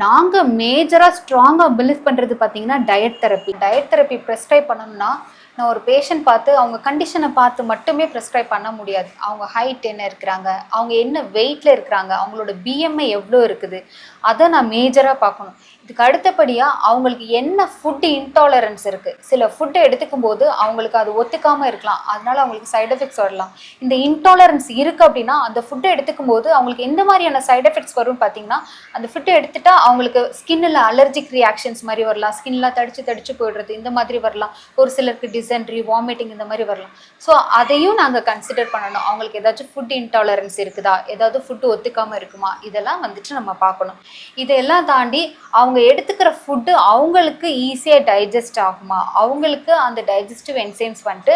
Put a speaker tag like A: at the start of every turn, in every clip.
A: நாங்க மேஜரா ஸ்ட்ராங்கா பிலீவ் பண்றது பாத்தீங்கன்னா diet therapy. Diet therapy prescribe பண்ணணும்னா நான் ஒரு பேஷண்ட் பார்த்து அவங்க கண்டிஷனை பார்த்து மட்டுமே ப்ரெஸ்கிரைப் பண்ண முடியாது. அவங்க ஹைட் என்ன இருக்கிறாங்க, அவங்க என்ன வெயிட்ல இருக்கிறாங்க, அவங்களோட பிஎம்ஐ எவ்வளோ இருக்குது, அதை நான் மேஜராக பார்க்கணும். இதுக்கு அடுத்தபடியாக அவங்களுக்கு என்ன ஃபுட்டு இன்டாலரன்ஸ் இருக்குது. சில ஃபுட்டை எடுத்துக்கும் போது அவங்களுக்கு அது ஒத்துக்காமல் இருக்கலாம், அதனால அவங்களுக்கு சைட் எஃபெக்ட்ஸ் வரலாம். இந்த இன்டாலரன்ஸ் இருக்குது அப்படின்னா அந்த ஃபுட்டை எடுத்துக்கும் போது அவங்களுக்கு எந்த மாதிரியான சைட் எஃபெக்ட்ஸ் வரும்னு பார்த்தீங்கன்னா, அந்த ஃபுட்டை எடுத்துட்டா அவங்களுக்கு ஸ்கின்னில் அலர்ஜிக் ரியாக்ஷன்ஸ் மாதிரி வரலாம், ஸ்கின்லாம் தடிச்சு போயிடுறது இந்த மாதிரி வரலாம். ஒரு சிலருக்கு டிசென்ட்ரி, வாமிட்டிங் இந்த மாதிரி வரலாம். ஸோ அதையும் நாங்கள் கன்சிடர் பண்ணணும். அவங்களுக்கு ஏதாச்சும் ஃபுட் இன்டாலரன்ஸ் இருக்குதா, ஏதாவது ஃபுட்டு ஒத்துக்காமல் இருக்குமா, இதெல்லாம் வந்துட்டு நம்ம பார்க்கணும். இதெல்லாம் தாண்டி அவங்க எடுத்துக்கிற ஃபுட்டு அவங்களுக்கு ஈஸியாக டைஜஸ்ட் ஆகுமா, அவங்களுக்கு அந்த டைஜஸ்டிவ் என்சைம்ஸ் வந்துட்டு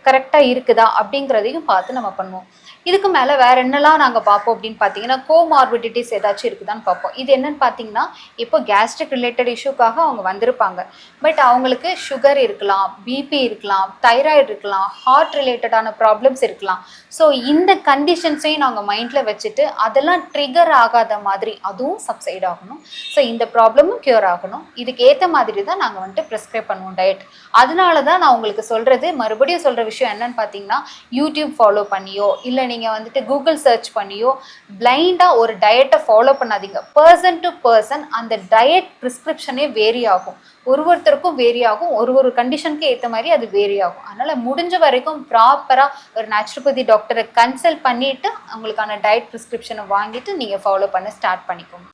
A: கரெக்டாக இருக்குதா அப்படிங்கிறதையும் பார்த்து நம்ம பண்ணுவோம். இதுக்கு மேலே வேறு என்னெல்லாம் நாங்கள் பார்ப்போம் அப்படின்னு பார்த்தீங்கன்னா, கோமார்பிடிட்டிஸ் ஏதாச்சும் இருக்குதான்னு பார்ப்போம். இது என்னன்னு பார்த்தீங்கன்னா, இப்போ கேஸ்ட்ரிக் ரிலேட்டட் இஷ்யூக்காக அவங்க வந்திருப்பாங்க. பட் அவங்களுக்கு சுகர் இருக்கலாம், பிபி இருக்கலாம், தைராய்டு இருக்கலாம், ஹார்ட் ரிலேட்டடான ப்ராப்ளம்ஸ் இருக்கலாம். ஸோ இந்த கண்டிஷன்ஸையும் நாங்கள் மைண்டில் வச்சுட்டு அதெல்லாம் ட்ரிகர் ஆகாத மாதிரி அதுவும் சப்சைட் ஆகணும். ஸோ இந்த ப்ராப்ளமும் க்யூர் ஆகணும். இதுக்கு ஏற்ற மாதிரி தான் நாங்கள் வந்துட்டு ப்ரிஸ்கிரைப் பண்ணுவோம் டயட். அதனால தான் நான் உங்களுக்கு சொல்கிறது, மறுபடியும் சொல்கிற விஷயம் என்னன்னு பார்த்தீங்கன்னா, யூடியூப் ஃபாலோ பண்ணியோ இல்லை நீங்கள் வந்துட்டு கூகுள் சர்ச் பண்ணியோ பிளைண்டாக ஒரு டயட்டை ஃபாலோ பண்ணாதீங்க. பர்சன் டு பர்சன் அந்த டயட் ப்ரிஸ்கிரிப்ஷனே வேரி ஆகும். ஒருத்தருக்கும் வேரி ஆகும், ஒரு கண்டிஷனுக்கு ஏற்ற மாதிரி அது வேரி ஆகும். அதனால் முடிஞ்ச வரைக்கும் ப்ராப்பராக ஒரு நேச்சுரோபதி டாக்டரை கன்சல்ட் பண்ணிவிட்டு உங்களுக்கான டயட் ப்ரிஸ்கிரிப்ஷனை வாங்கிட்டு நீங்கள் ஃபாலோ பண்ண ஸ்டார்ட் பண்ணிக்கோங்க.